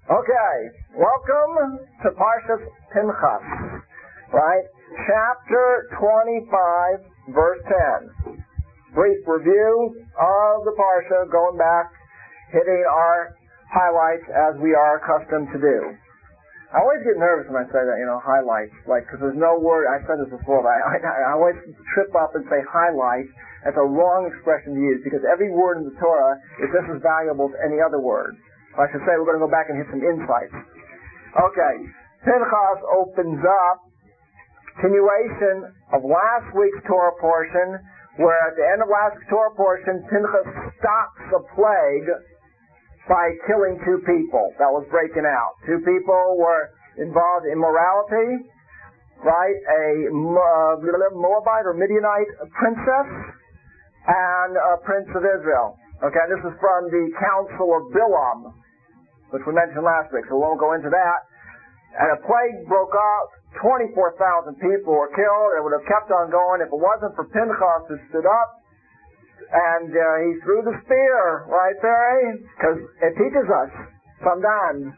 Okay, welcome to Parsha Pinchas, right? Chapter 25, verse 10. Brief review of the Parsha, going back, hitting our highlights as we are accustomed to do. I always get nervous when I say that, highlights, because there's no word, I said this before, but I always trip up and say highlight. That's a wrong expression to use, because every word in the Torah is just as valuable as any other word. I should say we're going to go back and hit some insights. Okay, Pinchas opens up continuation of last week's Torah portion, where at the end of last week's Torah portion, Pinchas stops the plague by killing two people that was breaking out. Two people were involved in immorality, right? A Moabite or Midianite princess and a prince of Israel. Okay, this is from the Council of Bilam, which we mentioned last week, so we won't go into that. And a plague broke out, 24,000 people were killed. It would have kept on going if it wasn't for Pinchas, who stood up and he threw the spear, right, Barry? Because it teaches us sometimes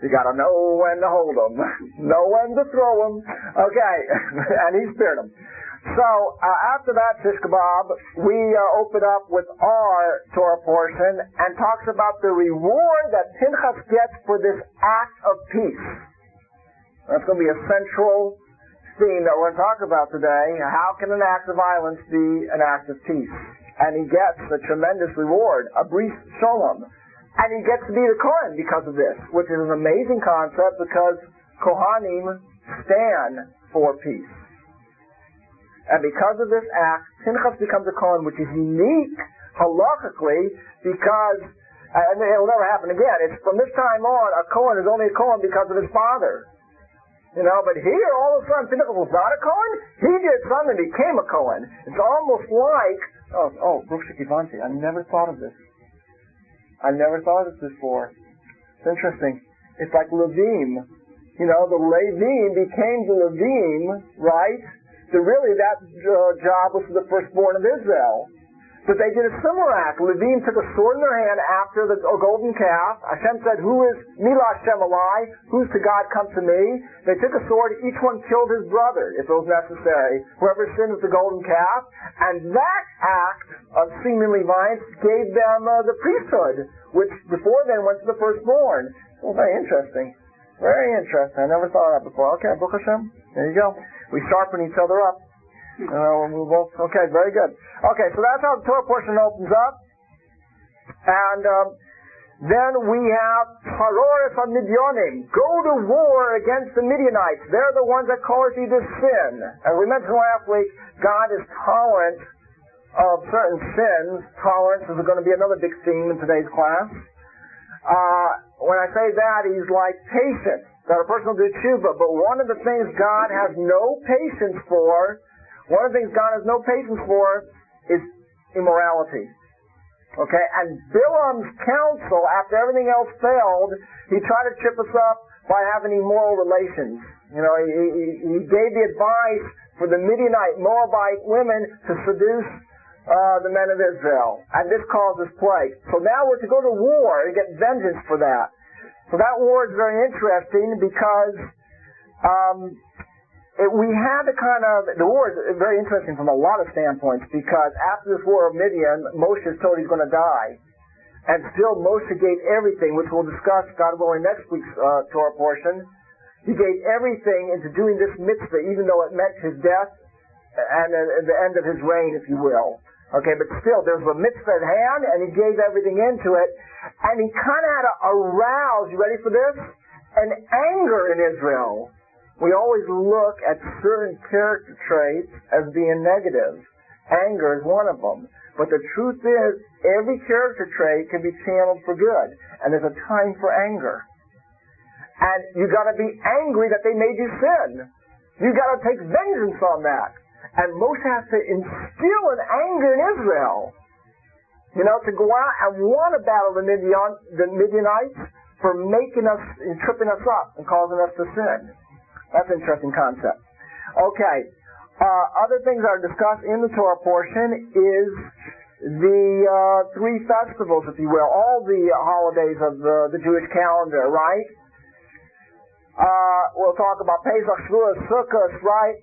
you got to know when to hold them, know when to throw them. Okay, and he speared them. So after that, Shish Kebab, we open up with our Torah portion and talks about the reward that Pinchas gets for this act of peace. That's going to be a central theme that we're going to talk about today. How can an act of violence be an act of peace? And he gets a tremendous reward, a bris sholom. And he gets to be the Kohen because of this, which is an amazing concept because Kohanim stand for peace. And because of this act, Pinchas becomes a Kohen, which is unique halachically because, and it will never happen again, it's from this time on, a Kohen is only a Kohen because of his father. But here, all of a sudden, Pinchas was not a Kohen. He did something and became a Kohen. It's almost like, Brooks Kivanti, I never thought of this. I never thought of this before. It's interesting. It's like Levim. The Levim became the Levim, right? So really that job was for the firstborn of Israel. But they did a similar act. Levim took a sword in their hand after the golden calf. Hashem said, who is Milah Hashem Alai? Who's to God come to me? They took a sword, each one killed his brother, if it was necessary. Whoever sinned with the golden calf. And that act of seemingly violence gave them the priesthood, which before then went to the firstborn. Well, very interesting. Very interesting. I never thought of that before. Okay, Baruch Hashem. There you go. We sharpen each other up. Okay, very good. Okay, so that's how the Torah portion opens up. And then we have Haroris on Midyanim. Go to war against the Midianites. They're the ones that cause you to sin. As we mentioned last week, God is tolerant of certain sins. Tolerance is going to be another big theme in today's class. When I say that, he's like patient, that a person will do tshuva. But one of the things God has no patience for, is immorality. Okay? And Bilam's counsel, after everything else failed, he tried to trip us up by having immoral relations. He gave the advice for the Midianite, Moabite women to seduce the men of Israel. And this causes plague. So now we're to go to war and get vengeance for that. So that war is very interesting because we had the war is very interesting from a lot of standpoints because after this war of Midian, Moshe is told he's going to die. And still Moshe gave everything, which we'll discuss, God willing, next week's Torah portion. He gave everything into doing this mitzvah, even though it meant his death and the end of his reign, if you will. Okay, but still, there's a mitzvah at hand, and he gave everything into it. And he kind of had to arouse, you ready for this? An anger in Israel. We always look at certain character traits as being negative. Anger is one of them. But the truth is, every character trait can be channeled for good. And there's a time for anger. And you got to be angry that they made you sin. You got to take vengeance on that. And Moshe has to instill an anger in Israel. To go out and want to battle the Midianites for making us, tripping us up and causing us to sin. That's an interesting concept. Okay. Other things that are discussed in the Torah portion is the three festivals, if you will, all the holidays of the Jewish calendar, right? We'll talk about Pesach, Shavuot, Sukkot, right?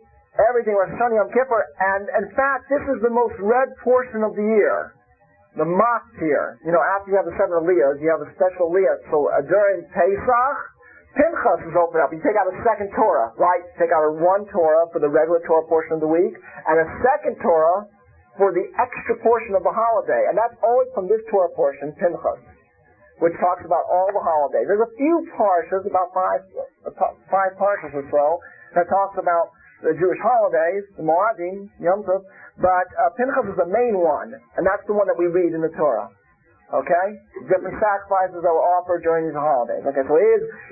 Everything, Rosh Hashanah, Yom Kippur, and in fact, this is the most read portion of the year. The Mach here. You know, after you have the 7 Aliyahs, you have a special Aliyah. So during Pesach, Pinchas is opened up. You take out a second Torah, right? Take out one Torah for the regular Torah portion of the week, and a second Torah for the extra portion of the holiday. And that's always from this Torah portion, Pinchas, which talks about all the holidays. There's a few parshas, about five parshas or so, that talks about the Jewish holidays, the Moadim, Yom Tov, but Pinchas is the main one, and that's the one that we read in the Torah. Okay? Different sacrifices that were offered during these holidays. Okay, so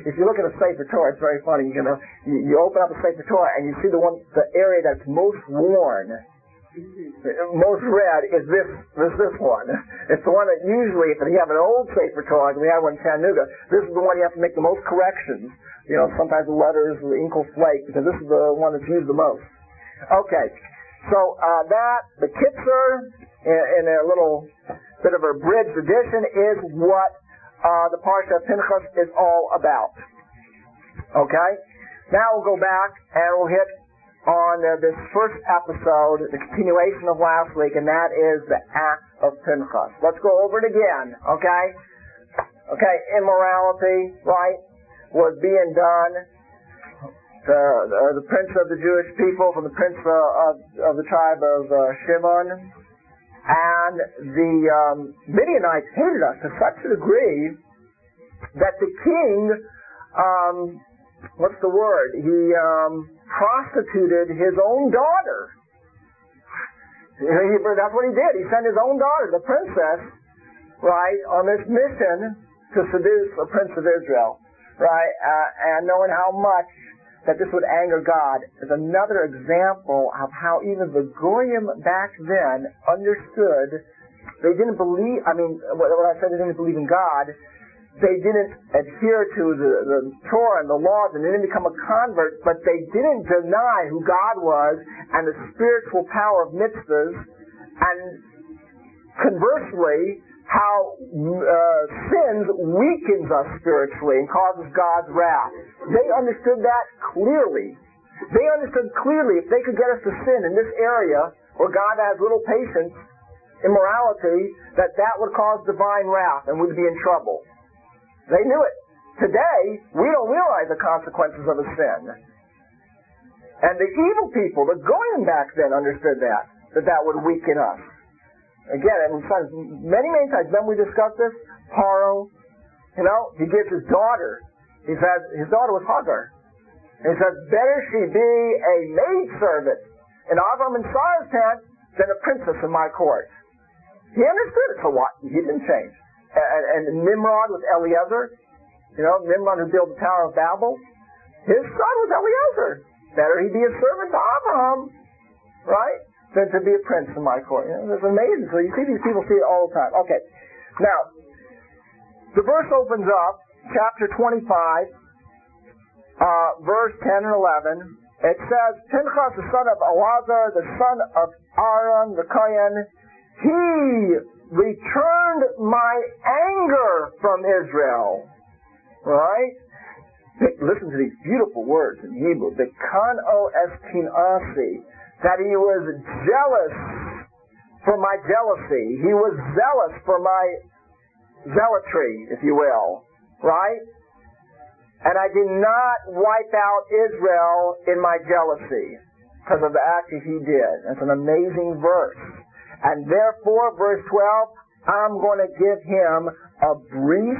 if you look at a Sefer Torah, it's very funny. You open up a Sefer Torah and you see the area that's most worn, most read is this one. It's the one that usually, if you have an old Sefer Torah, like we have one in Chattanooga, this is the one you have to make the most corrections. You know, sometimes the letters, the ink will flake, because this is the one that's used the most. Okay, so the Kitzur, in a little bit of a abridged edition, is what the Parsha of Pinchas is all about. Okay? Now we'll go back and we'll hit on this first episode, the continuation of last week, and that is the act of Pinchas. Let's go over it again, okay? Okay, immorality, right, was being done. The prince of the Jewish people from the prince of the tribe of Shimon, and the Midianites hated us to such a degree that the king, what's the word? He prostituted his own daughter. That's what he did. He sent his own daughter, the princess, right, on this mission to seduce a prince of Israel, right? And knowing how much that this would anger God is another example of how even the Goyim back then understood. They didn't believe, what I said, they didn't believe in God. They didn't adhere to the Torah and the laws, and they didn't become a convert, but they didn't deny who God was and the spiritual power of mitzvahs, and conversely, how sins weakens us spiritually and causes God's wrath. They understood that clearly. They understood clearly if they could get us to sin in this area where God has little patience, immorality, that would cause divine wrath and we'd be in trouble. They knew it. Today, we don't realize the consequences of a sin. And the evil people, the Goyim back then, understood that would weaken us. Again, many times, when we discussed this, Paro, he gives his daughter. He says, his daughter was Hagar. And he says, better she be a maidservant in Avram and Sarah's tent than a princess in my court. He understood it, so what? He didn't change. And Nimrod was Eliezer. Nimrod who built the Tower of Babel. His son was Eliezer. Better he be a servant to Abraham, right, than to be a prince in my court. It's amazing. So you see these people see it all the time. Okay. Now, the verse opens up, chapter 25, verse 10 and 11. It says, Pinchas, the son of Elazar, the son of Aaron, the Kohen, he returned my anger from Israel. Right? Listen to these beautiful words in Hebrew. Bekano estinasi. That he was jealous for my jealousy. He was zealous for my zealotry, if you will. Right? And I did not wipe out Israel in my jealousy because of the actions he did. That's an amazing verse. And therefore, verse 12, I'm going to give him a brief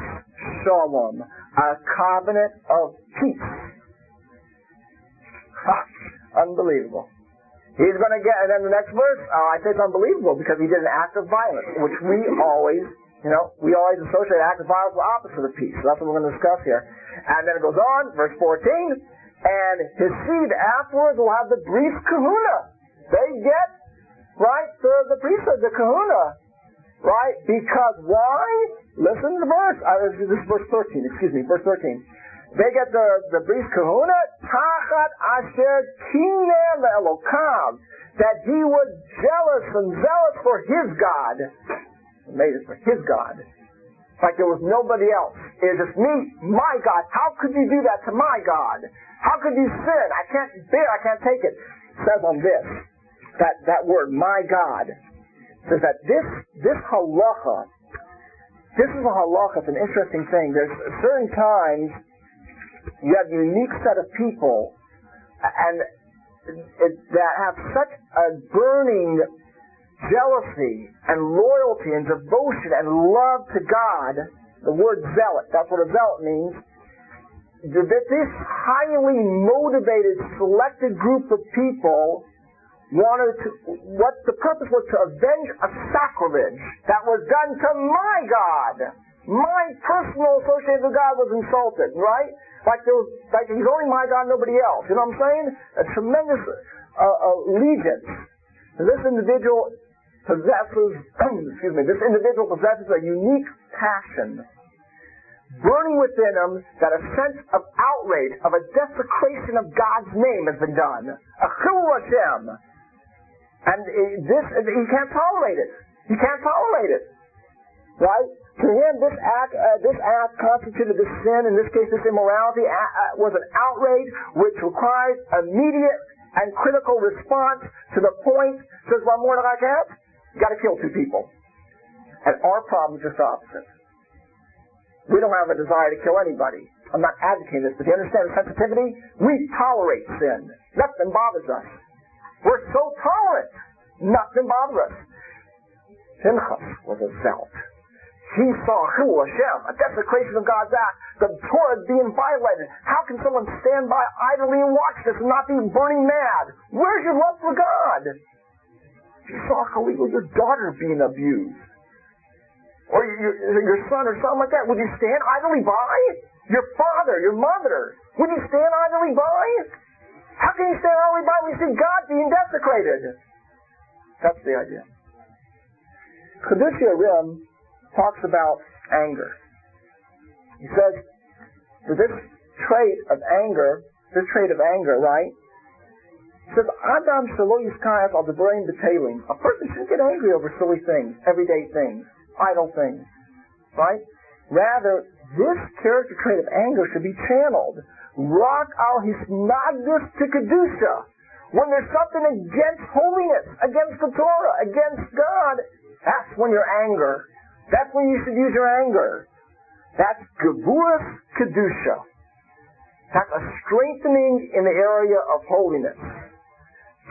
shalom, a covenant of peace. Unbelievable. He's going to get, and then the next verse, I say it's unbelievable because he did an act of violence, which we always associate act of violence with the opposite of peace. So that's what we're going to discuss here. And then it goes on, verse 14, and his seed afterwards will have the brief kahuna. They get, right, the priesthood, the kahuna, right? Because why? Listen to the verse. This is verse 13, verse 13. They get the brief kahuna, tachas Echad asher kineh le'elokav, that he was jealous and zealous for his God. He made it for his God. Like there was nobody else. It was just me, my God. How could you do that to my God? How could you sin? I can't bear, I can't take it. It says on this, that word, my God, says that this halacha, this is a halacha, it's an interesting thing. There's certain times you have a unique set of people and that have such a burning jealousy and loyalty and devotion and love to God. The word zealot, that's what a zealot means. That this highly motivated, selected group of people wanted to, what the purpose was to avenge a sacrilege that was done to my God. My personal association with God was insulted, right? Like he's only my God, nobody else. You know what I'm saying? A tremendous allegiance. This individual possesses, this individual possesses a unique passion burning within him, that a sense of outrage, of a desecration of God's name has been done. A chilul Hashem. And he can't tolerate it. He can't tolerate it. Right? To him, this act constituted this sin, in this case this immorality, was an outrage which required immediate and critical response to the point, says one more like that, you got to kill two people. And our problem is just the opposite. We don't have a desire to kill anybody. I'm not advocating this, but do you understand the sensitivity? We tolerate sin. Nothing bothers us. We're so tolerant. Nothing bothers us. Pinchas was a zealot. He saw chilul Hashem, a desecration of God's act. The Torah is being violated. How can someone stand by idly and watch this and not be burning mad? Where's your love for God? If you saw your daughter being abused, or your son or something like that, would you stand idly by? Your father, your mother, would you stand idly by? How can you stand idly by when you see God being desecrated? That's the idea. Chedush Rim talks about anger. He says that this trait of anger, right? He says, Adam shelo yiskayach al devarim b'telim. A person shouldn't get angry over silly things, everyday things, idle things, right? Rather, this character trait of anger should be channeled. Rak al hisnagdus to kedusha. When there's something against holiness, against the Torah, against God, that's when your anger. That's when you should use your anger. That's gevuras kedusha. That's a strengthening in the area of holiness.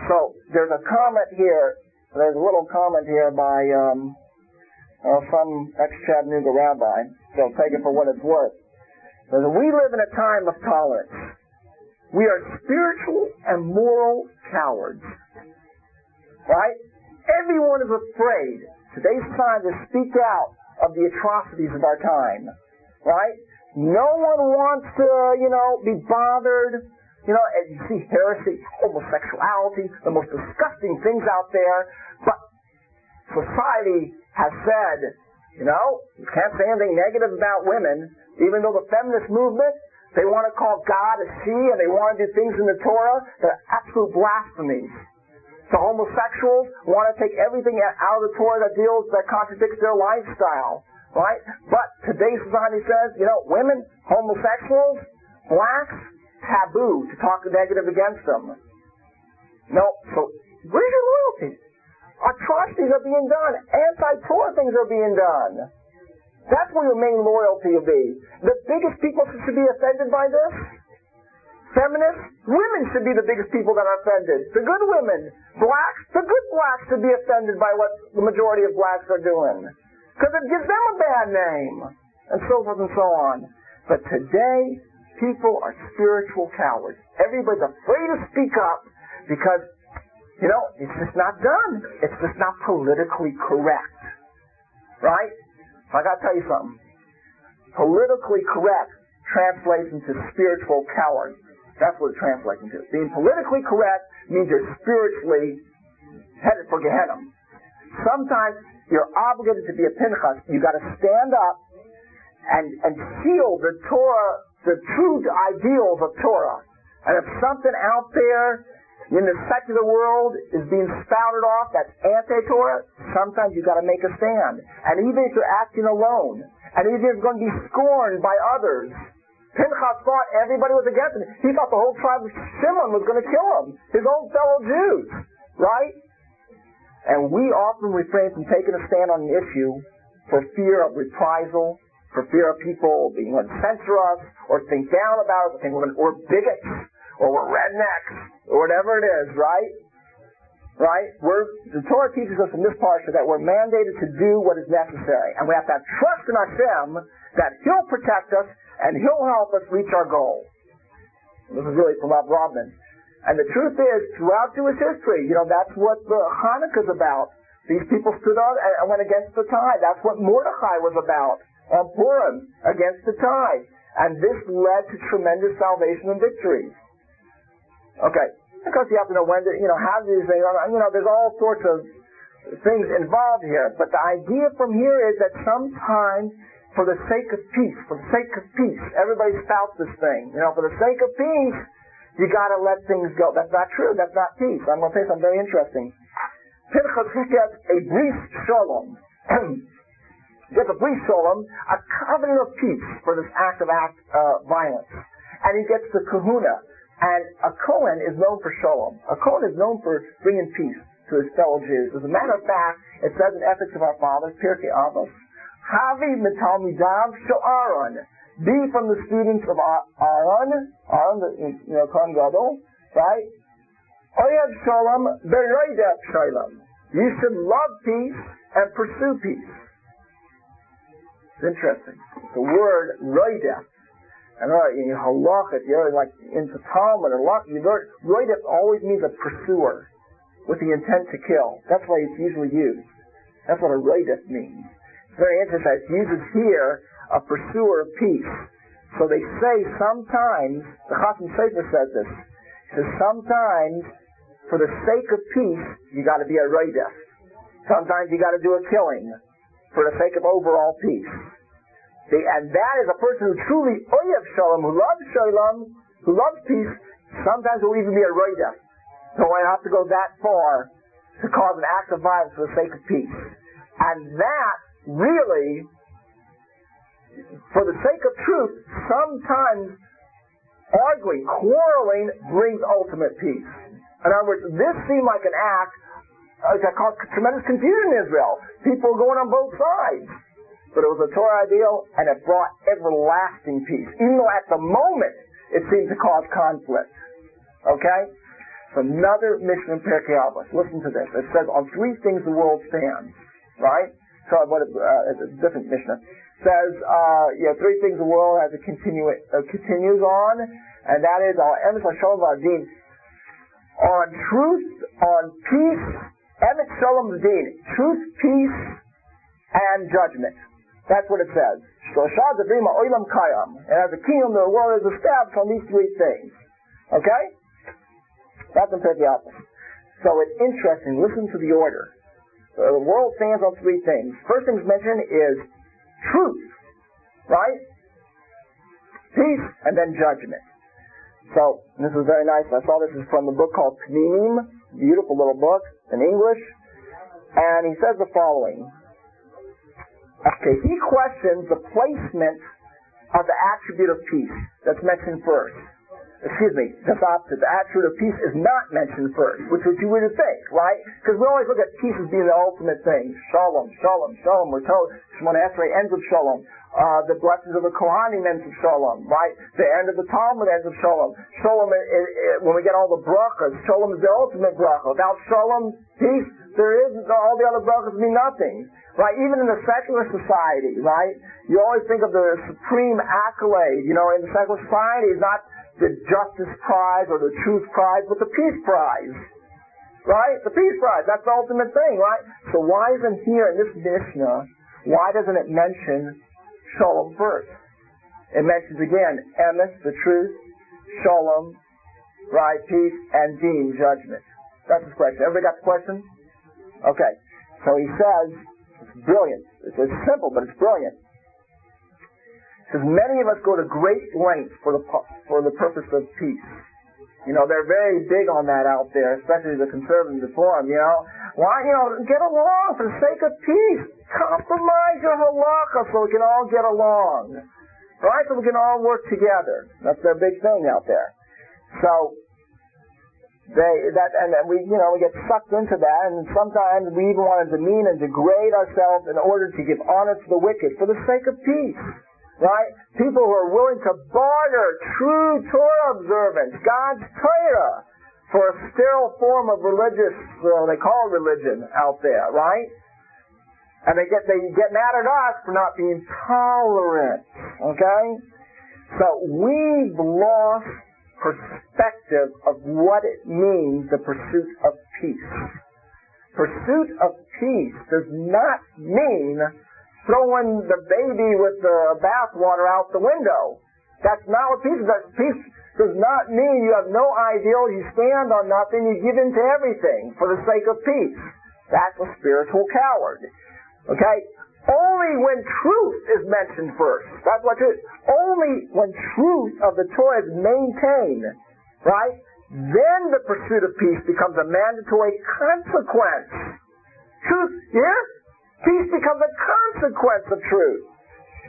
So there's a comment here. There's a little comment here by some ex-Chattanooga rabbi. So take it for what it's worth. Says, we live in a time of tolerance. We are spiritual and moral cowards. Right? Everyone is afraid today's time to speak out of the atrocities of our time. Right? No one wants to, be bothered. As you see heresy, homosexuality, the most disgusting things out there. But society has said, you can't say anything negative about women, even though the feminist movement, they want to call God a she, and they want to do things in the Torah that are absolute blasphemies. So homosexuals want to take everything out of the Torah that contradicts their lifestyle, right? But today's society says, women, homosexuals, blacks, taboo to talk negative against them. No, so where's your loyalty? Atrocities are being done. Anti-Torah things are being done. That's where your main loyalty will be. The biggest people should be offended by this. Feminists, women should be the biggest people that are offended. The good women, blacks, the good blacks should be offended by what the majority of blacks are doing. Because it gives them a bad name. And so forth and so on. But today, people are spiritual cowards. Everybody's afraid to speak up because it's just not done. It's just not politically correct. Right? I got to tell you something. Politically correct translates into spiritual coward. That's what it translates into. Being politically correct means you're spiritually headed for Gehenna. Sometimes you're obligated to be a Pinchas. You've got to stand up and seal the Torah, the true ideals of Torah. And if something out there in the secular world is being spouted off that's anti-Torah, sometimes you've got to make a stand. And even if you're acting alone, and even if you're going to be scorned by others, Pinchas thought everybody was against him. He thought the whole tribe of Shimon was going to kill him, his own fellow Jews, right? And we often refrain from taking a stand on an issue for fear of reprisal, for fear of people being going to censor us, or think down about us, or think we're bigots, or we're rednecks, or whatever it is, right? Right? The Torah teaches us in this parsha that we're mandated to do what is necessary. And we have to have trust in Hashem that He'll protect us and He'll help us reach our goal. This is really from Rav Rodman. And the truth is, throughout Jewish history, that's what the Hanukkah is about. These people stood up and went against the tide. That's what Mordechai was about on Purim, against the tide. And this led to tremendous salvation and victories. Okay. Of course, you have to know when to, how to do these things. There's all sorts of things involved here. But the idea from here is that sometimes, for the sake of peace, everybody spouts this thing. For the sake of peace, you got to let things go. That's not true. That's not peace. I'm going to say something very interesting. Pinchas gets a bris shalom. Gets a bris shalom, a covenant of peace for this act of violence. And he gets the kahuna. And a Kohen is known for shalom. A Kohen is known for bringing peace to his fellow Jews. As a matter of fact, it says in Ethics of Our Fathers, Pirkei Avos, Havi mitalmidav shel Aaron. Be from the students of Aaron, the Kohen Gadol, right? Oyev shalom, beroidef shalom. You should love peace and pursue peace. It's interesting. The word roidef. And in halachah, like into Talmud or halachah, roidef always means a pursuer with the intent to kill. That's why it's usually used. That's what a roidef means. It's very interesting. It uses here a pursuer of peace. So they say sometimes, the Chasam Sofer says this, he says sometimes for the sake of peace, you got to be a roidef. Sometimes you got to do a killing for the sake of overall peace. And that is a person who truly oyev shalom, who loves peace, sometimes will even be a roidef. So I have to go that far to cause an act of violence for the sake of peace. And that really, for the sake of truth, sometimes arguing, quarreling brings ultimate peace. In other words, this seemed like an act that caused tremendous confusion in Israel. People going on both sides. But it was a Torah ideal, and it brought everlasting peace. Even though at the moment, it seemed to cause conflict. Okay? So another mission in Pirkei Avos. Listen to this. It says, on three things the world stands. Right? So it's a different mission. It says, three things the world has continues on, and that is, emes hashalom v'adin, on truth, on peace, emes shalom v'adin, truth, peace, and judgment. That's what it says. And as a kingdom, the world is established on these three things. Okay? That's in Pirkei Avos. So it's interesting. Listen to the order. The world stands on three things. First thing mentioned is truth. Right? Peace, and then judgment. So, this is very nice. I saw this is from a book called Pnimim. Beautiful little book in English. And he says the following. Okay, he questions the placement of the attribute of peace that's mentioned first. Excuse me, that's opposite. The attribute of peace is not mentioned first, which you would think, right? Because we always look at peace as being the ultimate thing. Shalom, shalom, shalom. We're told Shemona Esrei ends with shalom. The blessings of the Kohanim ends with shalom, right? The end of the Talmud ends with shalom. Shalom, when we get all the brachas, shalom is the ultimate bracha. Without shalom, peace, all the other brachas mean nothing. Right, even in the secular society, right? You always think of the supreme accolade, in the secular society is not the Justice Prize or the Truth Prize, but the Peace Prize. Right? The Peace Prize, that's the ultimate thing, right? So why isn't here in this Mishnah, why doesn't it mention Shalom first? It mentions again, emes, the truth, Shalom, right, peace, and Din, judgment. That's his question. Everybody got the question? Okay. So he says, it's brilliant. It's simple, but it's brilliant. He says, many of us go to great lengths for the purpose of peace. They're very big on that out there, especially the conservative reform, Why, get along for the sake of peace. Compromise your halakha so we can all get along. Right? So we can all work together. That's their big thing out there. So, we get sucked into that, and sometimes we even want to demean and degrade ourselves in order to give honor to the wicked for the sake of peace. Right? People who are willing to barter true Torah observance, God's Torah, for a sterile form of religious, they call it religion out there, right? And they get mad at us for not being tolerant, okay? So we've lost perspective of what it means, the pursuit of peace. Pursuit of peace does not mean throwing the baby with the bathwater out the window. That's not what peace does. Peace does not mean you have no ideal, you stand on nothing, you give in to everything for the sake of peace. That's a spiritual coward. Okay? Only when truth is mentioned first. That's what truth. Only when truth of the Torah is maintained, right? Then the pursuit of peace becomes a mandatory consequence. Truth, yeah? Peace becomes a consequence of truth.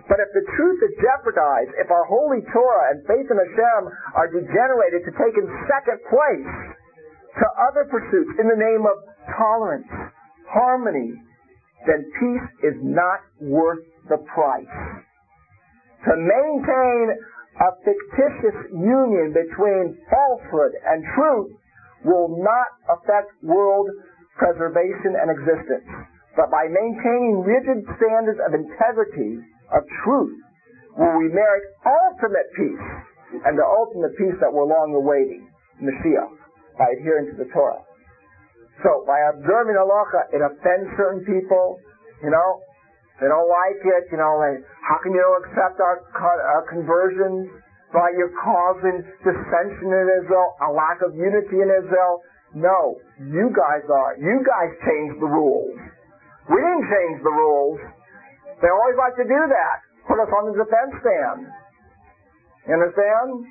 But if the truth is jeopardized, if our holy Torah and faith in Hashem are degenerated to take in second place to other pursuits in the name of tolerance, harmony, then peace is not worth the price. To maintain a fictitious union between falsehood and truth will not affect world preservation and existence. But by maintaining rigid standards of integrity, of truth, will we merit ultimate peace, and the ultimate peace that we're long awaiting, Mashiach, by adhering to the Torah. So, by observing halacha, it offends certain people, they don't like it, how can you accept our conversions? Right, you're causing dissension in Israel, a lack of unity in Israel. No, you guys are. You guys changed the rules. We didn't change the rules. They always like to do that. Put us on the defense stand. You understand?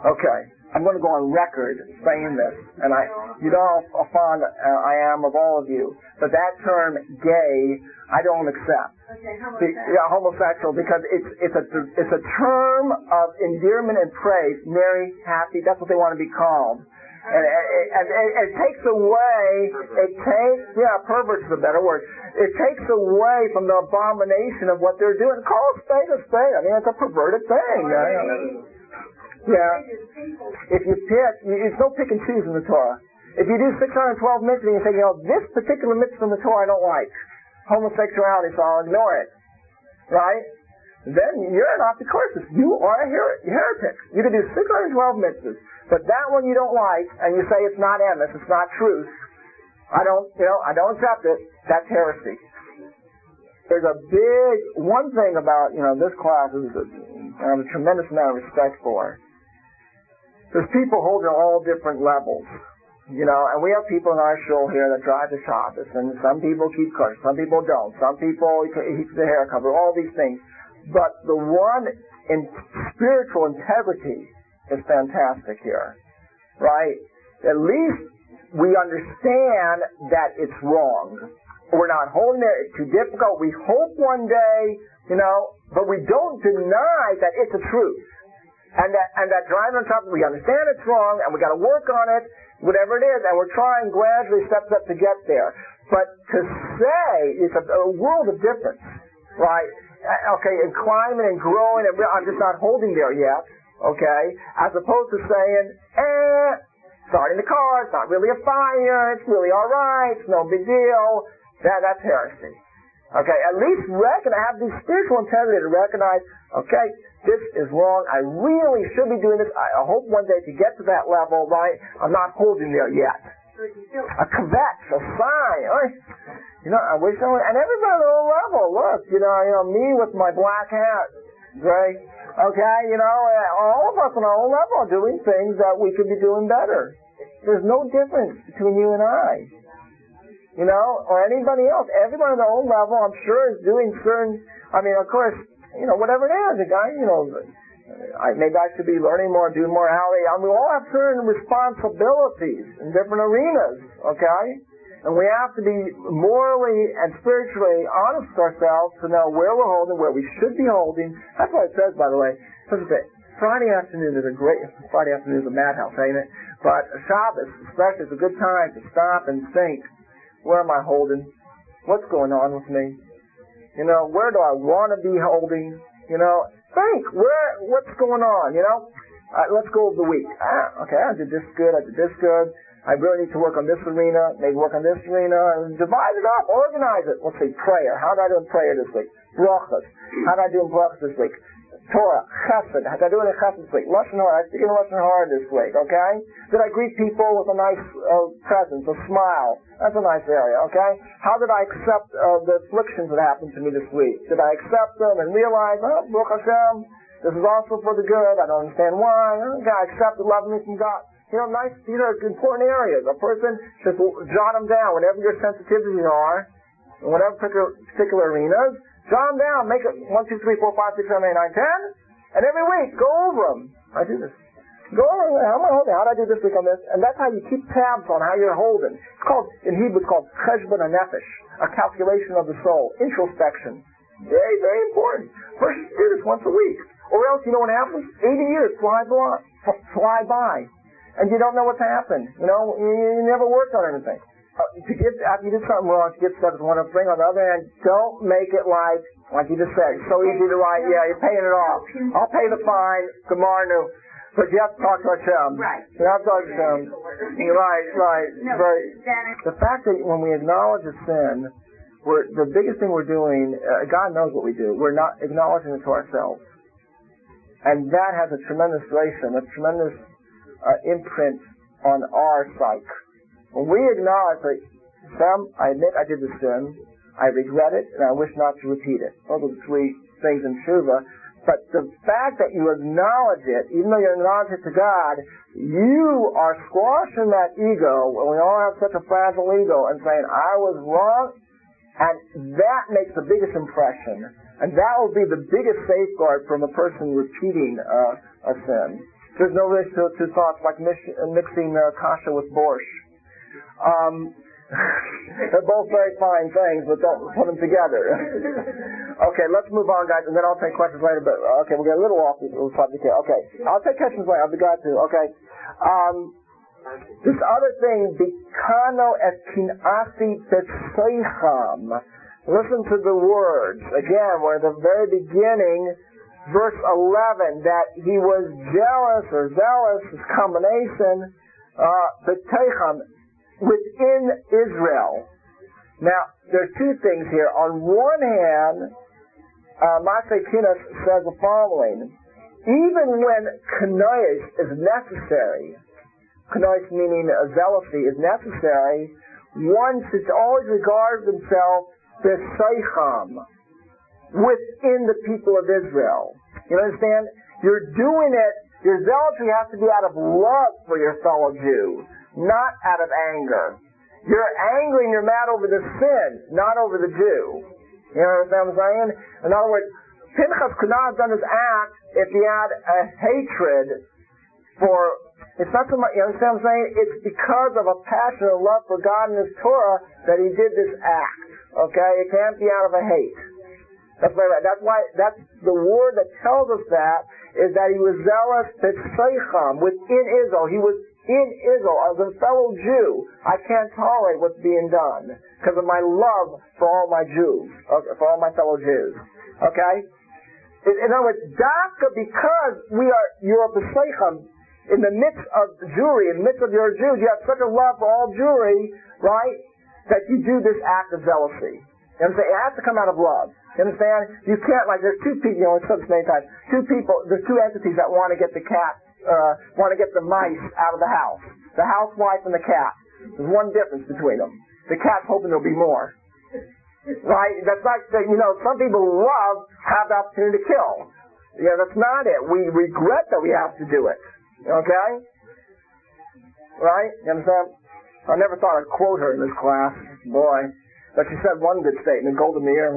Okay. I'm going to go on record saying this. And you know how fond I am of all of you. But that term, gay, I don't accept. Okay, homosexual. Homosexual, because it's a term of endearment and praise. Merry, happy, that's what they want to be called. And it takes away, pervert's a better word. It takes away from the abomination of what they're doing. Call a spade a spade. I mean, it's a perverted thing. Yeah. If you pick, it's no pick and choose in the Torah. If you do 612 mitzvahs and you say, this particular mitzvah in the Torah I don't like, homosexuality, so I'll ignore it. Right? Then you're an opticoursis. You are a heretic. You can do 612 mitzvahs. But that one you don't like, and you say it's not emes, it's not truth, I don't accept it, that's heresy. There's one thing about, this class is I have a tremendous amount of respect for. There's people holding all different levels, and we have people in our shul here that drive the Shabbos, and some people keep kosher, some people don't, some people keep the hair cover, all these things. But the one in spiritual integrity is fantastic here, right? At least we understand that it's wrong. We're not holding it, it's too difficult. We hope one day, but we don't deny that it's a truth. And that driving on top, we understand it's wrong, and we got to work on it, whatever it is, and we're trying gradually, step to get there. But to say it's a world of difference, right? Okay, in climbing and growing, and I'm just not holding there yet. Okay, as opposed to saying, starting the car, it's not really a fire, it's really all right, it's no big deal. That's heresy. Okay, at least have the spiritual integrity to recognize, okay, this is wrong, I really should be doing this, I hope one day to get to that level, right, I'm not holding there yet. A kvetch, a sign, I wish I would, and everybody at a level, look, me with my black hat, right? Okay, all of us on our own level are doing things that we could be doing better. There's no difference between you and I. Or anybody else. Everybody on their own level, I'm sure, is doing certain, of course, whatever it is, a guy, Maybe I should be learning more, doing more we all have certain responsibilities in different arenas, okay? And we have to be morally and spiritually honest with ourselves to know where we're holding, where we should be holding. That's what it says, by the way. It says that Friday afternoon is a madhouse, ain't it? But Shabbos, especially, is a good time to stop and think, where am I holding? What's going on with me? Where do I want to be holding? Think, what's going on, let's go over the week. Okay, I did this good, I really need to work on this arena, maybe work on this arena, and divide it up, organize it. Let's say prayer. How did I do in prayer this week? Brachas. How did I do in brachas this week? Torah, chesed. How did I do in chesed this week? Lashon hara. I speak in Lashon hara this week, okay? Did I greet people with a nice presence, a smile? That's a nice area, okay? How did I accept the afflictions that happened to me this week? Did I accept them and realize, Baruch Hashem, this is also for the good. I don't understand why. Okay, I accept the love me from God. These are important areas. A person should jot them down, whatever your sensitivities are, in whatever particular arenas. Jot them down. Make it 1, 2, 3, 4, 5, 6, 7, 8, 9, 10. And every week, go over them. I do this. Go over them. How am I holding? How did I do this week on this? And that's how you keep tabs on how you're holding. It's called, in Hebrew, it's called cheshbon hanefesh, a calculation of the soul, introspection. Very, very important. First, you do this once a week. Or else, you know what happens? 80 years fly by. And you don't know what's happened. You never worked on anything. After you did something wrong, to get stuck with one thing. On the other hand, don't make it like you just said. It's so easy to write, you're paying it off. I'll pay the fine, Gamarnu. But you have to talk to Hashem. Right. You have to talk to Hashem. Right. No, the fact that when we acknowledge a sin, the biggest thing we're doing, God knows what we do. We're not acknowledging it to ourselves. And that has a tremendous relation, a tremendous imprint on our psyche. When we acknowledge that, Sam, I admit I did the sin, I regret it, and I wish not to repeat it. Those are the three things in Tshuva. But the fact that you acknowledge it, even though you acknowledge it to God, you are squashing that ego, and we all have such a fragile ego, and saying, I was wrong, and that makes the biggest impression. And that will be the biggest safeguard from a person repeating a sin. There's no risk to thoughts like mixing kasha with borscht. They're both very fine things, but don't put them together. Okay, let's move on, guys, and then I'll take questions later. But okay, we'll get a little off the subject here. Okay, I'll take questions later. I'll be glad to. Okay. This other thing, bikano et kinasi b'tzeicham. Listen to the words again. We're at the very beginning. Verse 11, that he was jealous or zealous, this combination, b'teicham, within Israel. Now, there's two things here. On one hand, Masei Kinas says the following: even when kanois is necessary, kanois meaning zealousy is necessary, one should always regard themselves b'seicham, within the people of Israel. You understand? You're doing it, your zealotry has to be out of love for your fellow Jew, not out of anger. You're angry and you're mad over the sin, not over the Jew. You understand what I'm saying? In other words, Pinchas could not have done this act if he had a hatred for, it's not so much, you understand what I'm saying? It's because of a passion of love for God and His Torah that he did this act. Okay? It can't be out of a hate. That's the word that tells us that, is that he was zealous b'tzeicham, within Israel. He was in Israel as a fellow Jew. I can't tolerate what's being done because of my love for all my Jews, for all my fellow Jews. Okay? In other words, because you're b'tzeicham, in the midst of Jewry, in the midst of your Jews, you have such a love for all Jewry, right, that you do this act of zealousy. You understand? It has to come out of love. You understand? You can't, there's two people, it's said this many times, there's two entities that want to get the cat, want to get the mice out of the house. The housewife and the cat. There's one difference between them. The cat's hoping there'll be more. Right? That's like, some people have the opportunity to kill. Yeah, that's not it. We regret that we have to do it. Okay? Right? You understand? I never thought I'd quote her in this class. Boy. But she said one good statement, Golden Meir.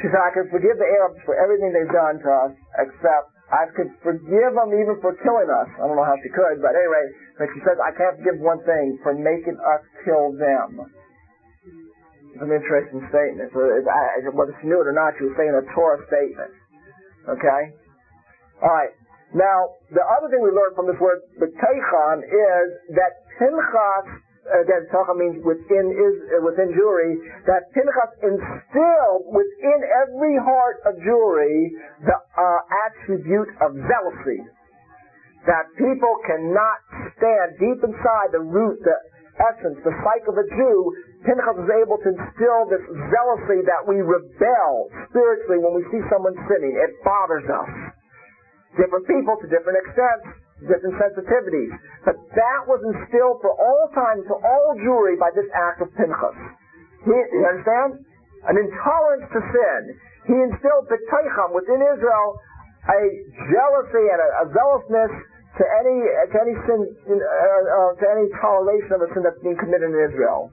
She said, I can forgive the Arabs for everything they've done to us, except I could forgive them even for killing us. I don't know how she could, but anyway, but she says, I can't forgive one thing, for making us kill them. It's an interesting statement. Whether she knew it or not, she was saying a Torah statement. Okay? Alright. Now, the other thing we learned from this word, B'teichon, is that Pinchas, again, Tocha means within Jewry, that Pinchas instilled within every heart of Jewry the attribute of zealousy. That people cannot stand deep inside the root, the essence, the psyche of a Jew. Pinchas is able to instill this zealousy that we rebel spiritually when we see someone sinning. It bothers us. Different people to different extents, different sensitivities. But that was instilled for all time to all Jewry by this act of Pinchas. You understand? An intolerance to sin. He instilled B'teicham within Israel a jealousy and a zealousness to any sin, to any toleration of a sin that's being committed in Israel.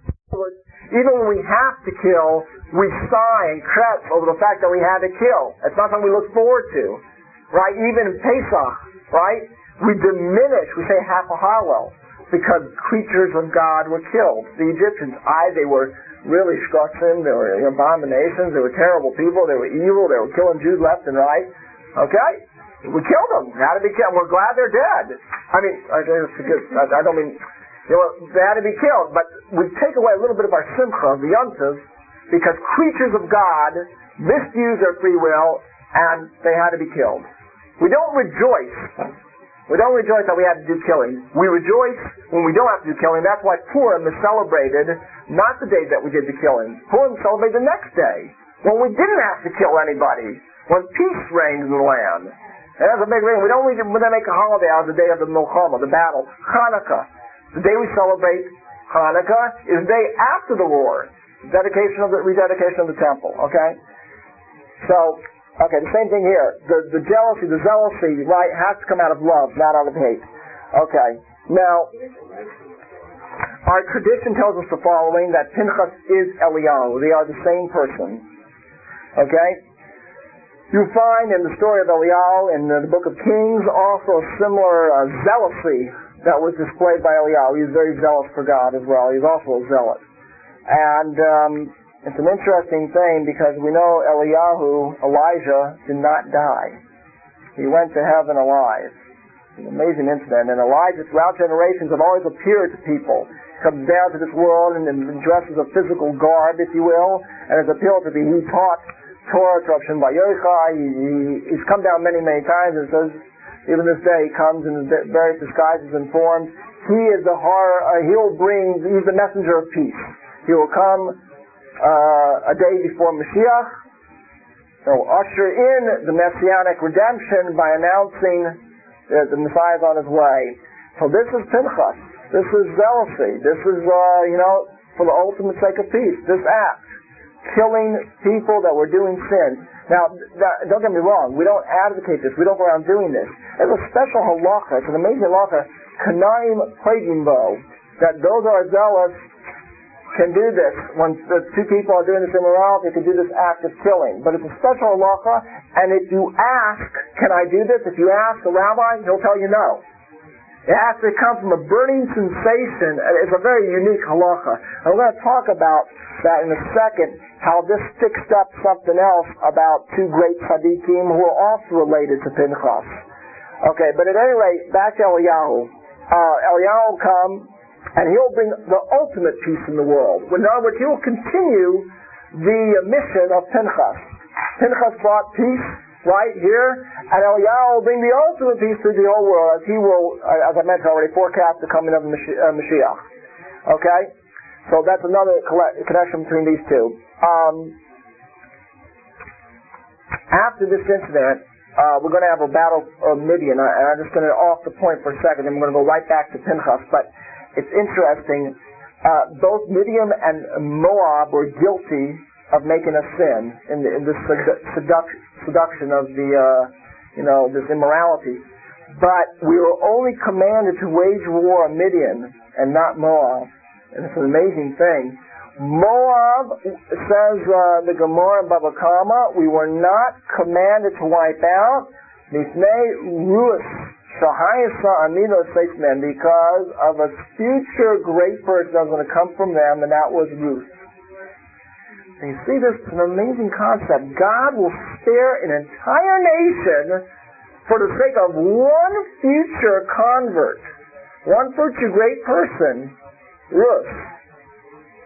Even when we have to kill, we sigh and cretch over the fact that we had to kill. It's not something we look forward to. Right? Even in Pesach, right? We diminish, we say half a Hallel, because creatures of God were killed. The Egyptians, they were really shkotzim, they were abominations, they were terrible people, they were evil, they were killing Jews left and right. Okay? We killed them. They had to be killed. We're glad they're dead. I mean, I don't mean, they had to be killed, but we take away a little bit of our simcha, the yontiv, because creatures of God misused their free will, and they had to be killed. We don't rejoice. We don't rejoice that we had to do killing. We rejoice when we don't have to do killing. That's why Purim is celebrated not the day that we did the killing. Purim is celebrated the next day, when we didn't have to kill anybody, when peace reigns in the land. And that's a big reason. We don't make a holiday out of the day of the Milchama, the battle. Hanukkah. The day we celebrate Hanukkah is the day after the war. Rededication of the temple. Okay? So, okay, the same thing here. The jealousy, the zealousy, right, has to come out of love, not out of hate. Okay. Now, our tradition tells us the following, that Pinchas is Eliyahu. They are the same person. Okay? You find in the story of Eliyahu in the book of Kings also a similar zealousy that was displayed by Eliyahu. He's very zealous for God as well. He's also a zealot. And it's an interesting thing because we know Elijah, did not die. He went to heaven alive. It's an amazing incident. And Elijah, throughout generations, have always appeared to people. Comes down to this world in dresses of physical garb, if you will, and has appealed to be. He taught Torah, Rabshin Bayochai. He's come down many, many times, and says, even this day, he comes in various disguises and forms. He's the messenger of peace. He will come a day before Mashiach. He'll usher in the Messianic redemption by announcing that the Messiah is on his way. So this is Pinchas. This is zealousy. This is, for the ultimate sake of peace. This act. Killing people that were doing sin. Now, don't get me wrong. We don't advocate this. We don't go around doing this. There's a special halacha. It's an amazing halacha. Kanaim Plegimbo. That those who are zealous can do this. When the two people are doing this immorality, they can do this act of killing. But it's a special halacha, and if you ask, can I do this? If you ask the rabbi, he'll tell you no. It has to come from a burning sensation. It's a very unique halacha. And we're going to talk about that in a second, how this fixed up something else about two great tzaddikim who are also related to Pinchas. Okay, but at any rate, back to Eliyahu. Eliyahu will come, and he'll bring the ultimate peace in the world. In other words, he will continue the mission of Pinchas. Pinchas brought peace right here, and Eliyahu will bring the ultimate peace to the whole world, as he will, as I mentioned already, forecast the coming of Mashiach. Okay? So that's another connection between these two. After this incident, we're going to have a battle of Midian, and I'm just going to off the point for a second, and we're going to go right back to Pinchas. But it's interesting. Both Midian and Moab were guilty of making a sin in this seduction of this immorality. But we were only commanded to wage war on Midian and not Moab. And it's an amazing thing. Moab, says the Gemara in Baba Kama, we were not commanded to wipe out, Mifnei Ruas Shahayasa Amino Seismen, because of a future great person that was going to come from them, and that was Ruth. And you see, this is an amazing concept. God will spare an entire nation for the sake of one future convert, one future great person, Ruth.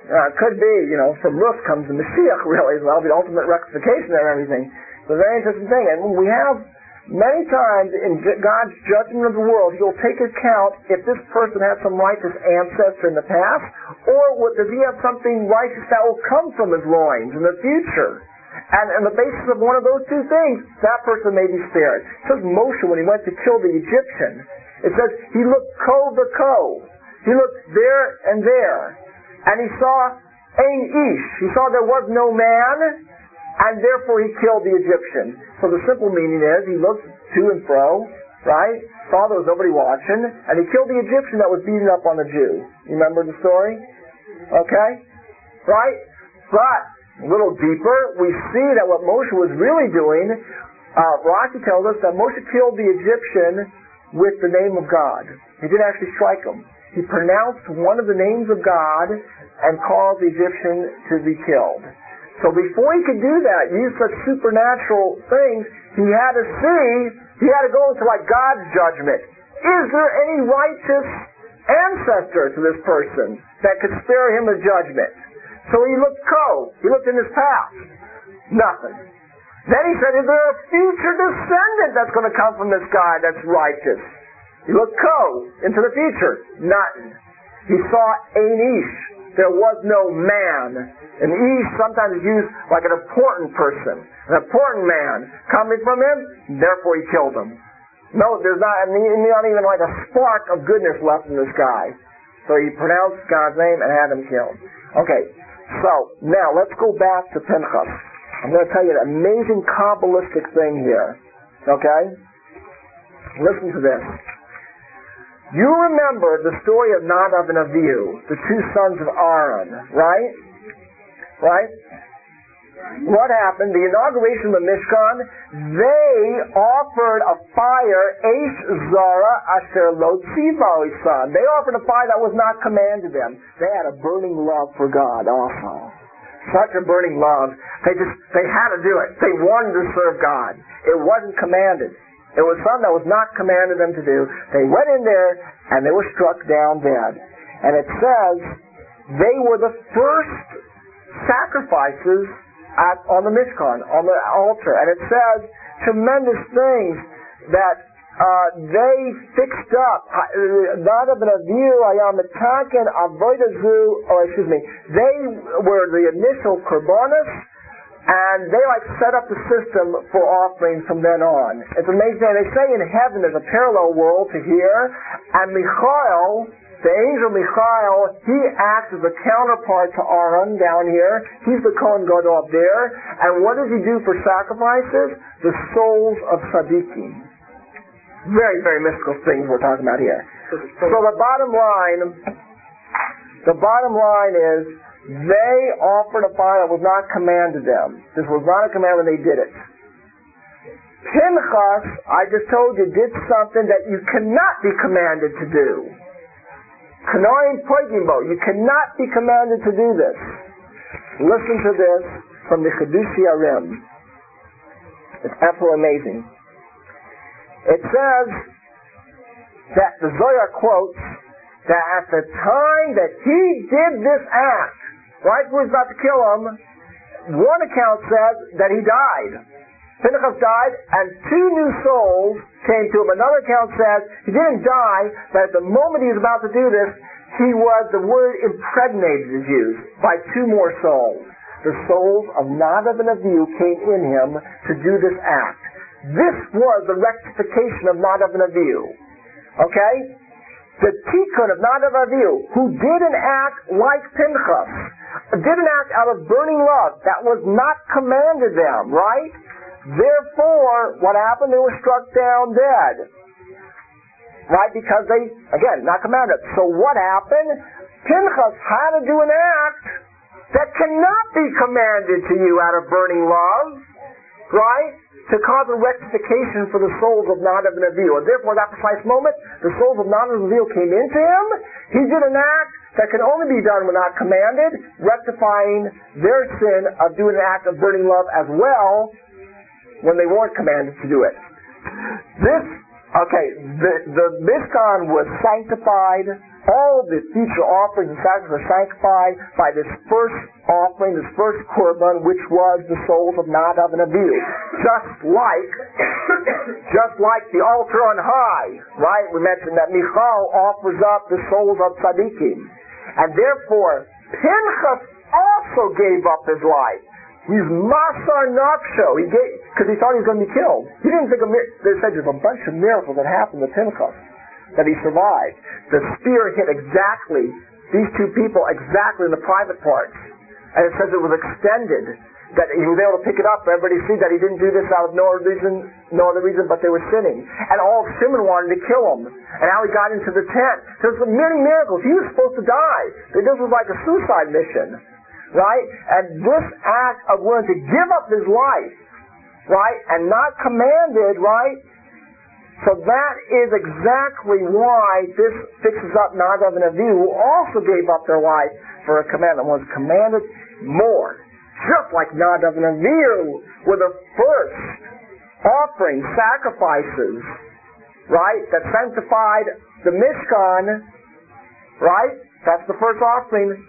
It could be, from Ruth comes the Mashiach, really, as well, the ultimate rectification and everything. It's a very interesting thing. And we have many times in God's judgment of the world, He'll take account if this person had some righteous ancestor in the past, or does he have something righteous that will come from his loins in the future. And on the basis of one of those two things, that person may be spared. It says Moshe, when he went to kill the Egyptian, it says he looked ko. He looked there and there. And he saw Ein Ish. He saw there was no man, and therefore he killed the Egyptian. So the simple meaning is, he looked to and fro, right? Saw there was nobody watching, and he killed the Egyptian that was beating up on the Jew. You remember the story? Okay? Right? But a little deeper, we see that what Moshe was really doing, Rashi tells us that Moshe killed the Egyptian with the name of God. He didn't actually strike him. He pronounced one of the names of God and caused the Egyptian to be killed. So before he could do that, use such supernatural things, he had to go into God's judgment. Is there any righteous ancestor to this person that could spare him a judgment? So he looked in his past. Nothing. Then he said, is there a future descendant that's going to come from this guy that's righteous? He looked into the future. Nothing. He saw Ein Ish. There was no man. And Ish sometimes is used like an important person, an important man coming from him, therefore he killed him. No, there's not even like a spark of goodness left in this guy. So he pronounced God's name and had him killed. Okay, so now let's go back to Pinchas. I'm going to tell you an amazing Kabbalistic thing here. Okay? Listen to this. You remember the story of Nadav and Avihu, the two sons of Aaron, right? Right? What happened? The inauguration of the Mishkan, they offered a fire, Eish Zara Asher Lo Tziva Son. They offered a fire that was not commanded them. They had a burning love for God also. Such a burning love. They had to do it. They wanted to serve God. It wasn't commanded. It was something that was not commanded them to do. They went in there and they were struck down dead. And it says they were the first sacrifices on the Mishkan, on the altar. And it says tremendous things that they fixed up. Nadav and Avihu, they were the initial korbanos, and they set up the system for offerings from then on. It's amazing. They say in heaven there's a parallel world to here, and Michael, the angel Michael, he acts as a counterpart to Aaron down here. He's the Kohen Gadol up there. And what does he do for sacrifices? The souls of tzaddikim. Very, very mystical things we're talking about here. So the bottom line is, they offered a fire that was not commanded them. This was not a command when they did it. Pinchas, I just told you, did something that you cannot be commanded to do. Kanoim Poigimbo, you cannot be commanded to do this. Listen to this from the Chidushi Arim. It's absolutely amazing. It says that the Zohar quotes that at the time that he did this act, right before he's about to kill him, one account says that he died. Pinchas died, and two new souls came to him. Another account says he didn't die, but at the moment he was about to do this, the word impregnated is used by two more souls. The souls of Nadav and Avihu came in him to do this act. This was the rectification of Nadav and Avihu. Okay? The tikkun of Nadav and Avihu, who didn't act like Pinchas, didn't act out of burning love. That was not commanded them, right? Therefore, what happened? They were struck down dead. Right? Because they, again, not commanded. So what happened? Pinchas had to do an act that cannot be commanded to you out of burning love. Right? to cause a rectification for the souls of Nadav and Avihu. And therefore, at that precise moment, the souls of Nadav and Avihu came into him. He did an act that can only be done when not commanded, rectifying their sin of doing an act of burning love as well when they weren't commanded to do it. The Mishkan was sanctified. All the future offerings and sacrifices were sanctified by this first offering, this first korban, which was the souls of Nadav and Avihu. Just like the altar on high, right? We mentioned that Michal offers up the souls of tzaddikim. And therefore, Pinchas also gave up his life. He's Masar Nafsho. Because he thought he was going to be killed. He didn't think they said there's a bunch of miracles that happened to Pinchas, that he survived. The spear hit exactly these two people exactly in the private parts. And it says it was extended, that he was able to pick it up for everybody to see that he didn't do this out of no other reason but they were sinning. And all of Shimon wanted to kill him. And how he got into the tent. There's many miracles. He was supposed to die. This was like a suicide mission. Right? And this act of willing to give up his life, right, and not commanded, right? So that is exactly why this fixes up Nadav and Avihu, who also gave up their life for a command that was commanded more. Just like Nadav and Avihu were the first offering sacrifices, right, that sanctified the Mishkan, right? That's the first offering.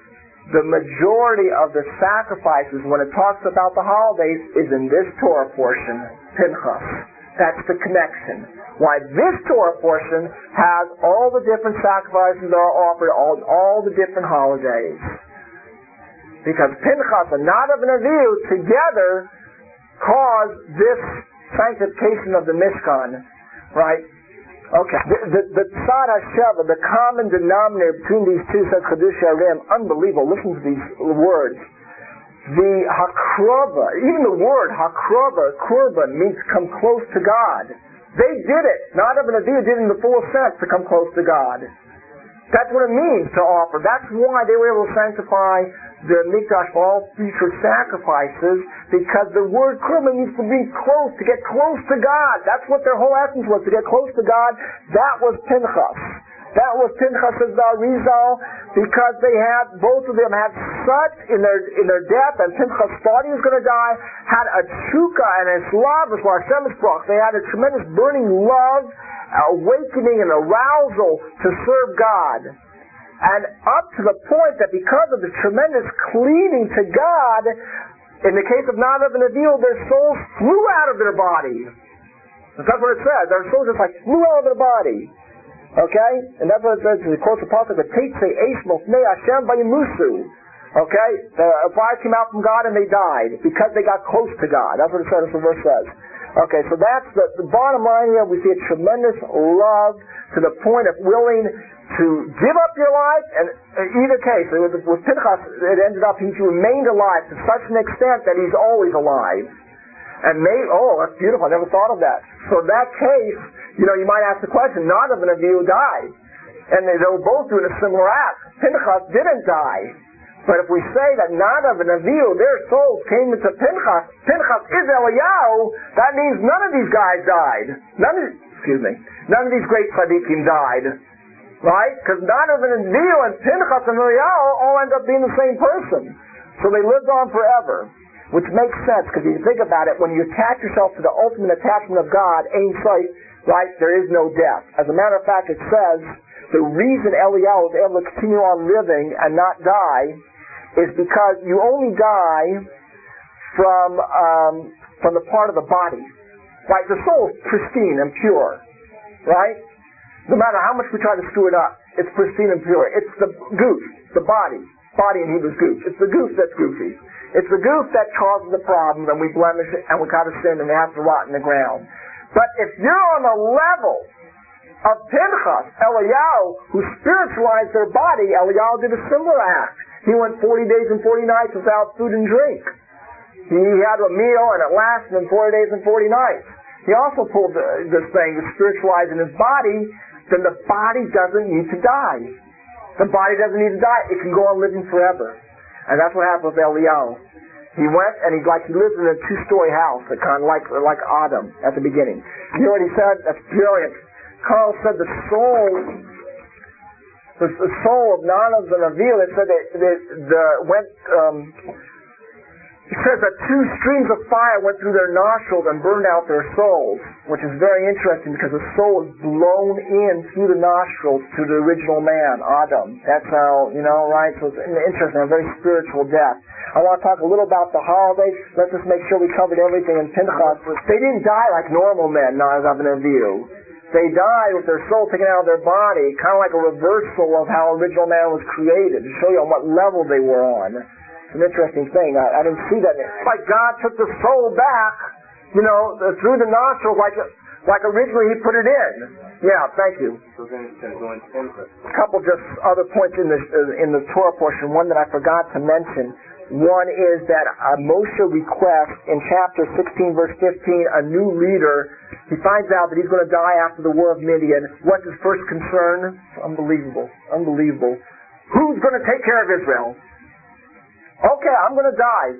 The majority of the sacrifices, when it talks about the holidays, is in this Torah portion, Pinchas. That's the connection. Why this Torah portion has all the different sacrifices that are offered on all the different holidays. Because Pinchas and Nadav and Avihu together cause this sanctification of the Mishkan. Right? Okay. The Tzad HaSheva, the common denominator between these two, says Chedush Harim, unbelievable. Listen to these words. The Hakrava, even the word Hakrava, Korban, means come close to God. They did it. Nadav and Avihu did it in the full sense to come close to God. That's what it means to offer. That's why they were able to sanctify the Mikdash for all future sacrifices, because the word Korban means to be close, to get close to God. That's what their whole essence was, to get close to God. That was Pinchas. That was Pinchas' Rizal, because both of them had such in their death, and Pinchas thought he was going to die, had a tshuka and a slavus, while Hashem is brought. They had a tremendous burning love, awakening and arousal to serve God. And up to the point that because of the tremendous cleaving to God, in the case of Nadav and Avihu, their souls flew out of their body. That's what it says. Their souls just like flew out of their body. Okay? And that's what it says. It quotes the Pasuk, "Tetzei eish mofnei Hashem vayimusu." Okay? The fire came out from God and they died because they got close to God. That's what it says. That's what the verse says. Okay, so that's the bottom line here. We see a tremendous love to the point of willing to give up your life, and in either case, with Pinchas, it ended up he remained alive to such an extent that he's always alive. And that's beautiful, I never thought of that. So in that case, you might ask the question, Nadav and Avihu died. And they were both doing a similar act. Pinchas didn't die. But if we say that Nadav and Avihu, their souls came into Pinchas is Eliyahu, that means none of these guys died. None of these great tzaddikim died. Right? Because Nadav and Avihu and Pinchas and Eliyahu all end up being the same person. So they lived on forever. Which makes sense, because if you think about it, when you attach yourself to the ultimate attachment of God, Ein Sight, right, there is no death. As a matter of fact, it says the reason Eliyahu was able to continue on living and not die is because you only die from the part of the body. Right? The soul is pristine and pure. Right? No matter how much we try to screw it up, it's pristine and pure. It's the goof, the body. Body in Hebrew is goof. It's the goof that's goofy. It's the goof that causes the problem, and we blemish it, and we kind of sin, and it has to rot in the ground. But if you're on the level of Pinchas, Eliyahu, who spiritualized their body, Eliyahu did a similar act. He went 40 days and 40 nights without food and drink. He had a meal, and it lasted him 40 days and 40 nights. He also pulled this thing, spiritualizing his body, then the body doesn't need to die. The body doesn't need to die. It can go on living forever. And that's what happened with Eliyahu. He went and he lives in a 2-story house, kind of like Adam at the beginning. You know what he said? That's brilliant. Carl said the soul of Nanav and Avil, it said he says that 2 streams of fire went through their nostrils and burned out their souls, which is very interesting because the soul is blown in through the nostrils to the original man, Adam. That's how, right? So it's interesting, a very spiritual death. I want to talk a little about the holidays. Let's just make sure we covered everything in Pinchas. They didn't die like normal men, Nanav and Avil. They died with their soul taken out of their body, kind of like a reversal of how original man was created, to show you on what level they were on. It's an interesting thing. I didn't see that. It's like God took the soul back, through the nostrils, like originally He put it in. Yeah, thank you. A couple just other points in the Torah portion. One that I forgot to mention. One is that Moshe requests in chapter 16, verse 15, a new leader. He finds out that he's going to die after the war of Midian. What's his first concern? It's unbelievable. Unbelievable. Who's going to take care of Israel? Okay, I'm going to die.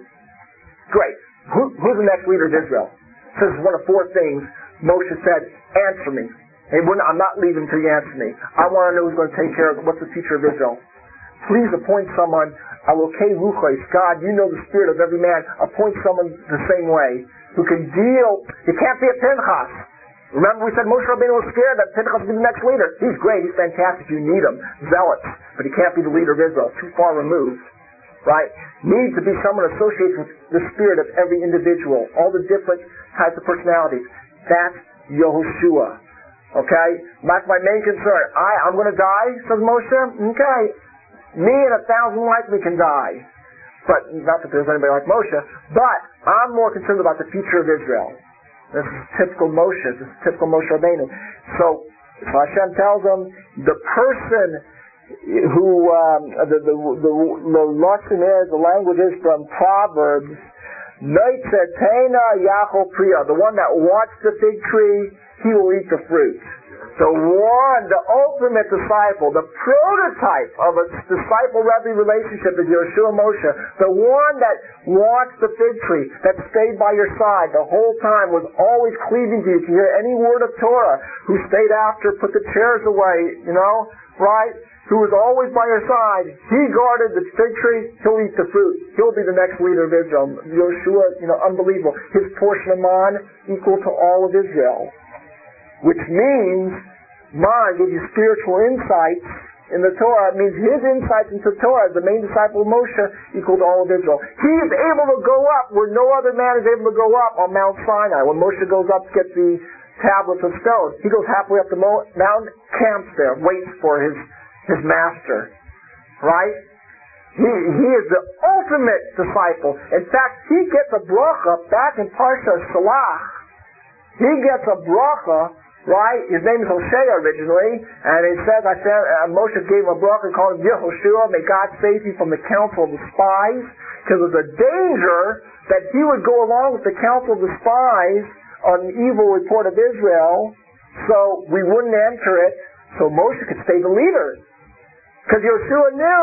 Great. Who's the next leader of Israel? This is one of 4 things Moshe said, answer me. I'm not leaving until you answer me. I want to know who's going to take care of what's the future of Israel. Please appoint someone, Alokei Ruchos, God, you know the spirit of every man. Appoint someone the same way, who can deal. It can't be a Pinchas. Remember we said Moshe Rabbeinu was scared that Pinchas would be the next leader. He's great, he's fantastic, you need him. Zealots. But he can't be the leader of Israel. Too far removed. Right? Needs to be someone associated with the spirit of every individual, all the different types of personalities. That's Yehoshua. Okay? That's my main concern. I'm going to die, says Moshe. Okay. Me and 1,000 like me can die. But, not that there's anybody like Moshe, but I'm more concerned about the future of Israel. This is typical Moshe. This is typical Moshe Rabbeinu. So Hashem tells him, the person who the lesson is, the language is from Proverbs. Noitzertena Yachol Priya, the one that watched the fig tree, he will eat the fruit. The one, the ultimate disciple, the prototype of a disciple-rabbi relationship is Yehoshua Moshe. The one that watched the fig tree, that stayed by your side the whole time, was always cleaving to you to hear any word of Torah, who stayed after, put the chairs away, right? Who was always by your side. He guarded the fig tree, he'll eat the fruit. He'll be the next leader of Israel. Yehoshua, unbelievable. His portion of man equal to all of Israel. Which means, man gives you spiritual insights in the Torah. It means his insights into Torah as the main disciple of Moshe equal to all of Israel. He is able to go up where no other man is able to go up on Mount Sinai. When Moshe goes up to get the tablets of stone, he goes halfway up the mountain, camps there, waits for his master. Right? He is the ultimate disciple. In fact, he gets a bracha back in Parsha Shalach. He gets a bracha, right? His name is Hosea originally, and it says, Moshe gave him a bracha and called him Yehoshua. May God save you from the counsel of the spies, because there's a danger that he would go along with the counsel of the spies on the evil report of Israel, so we wouldn't enter it, so Moshe could stay the leader. Because Yehoshua knew,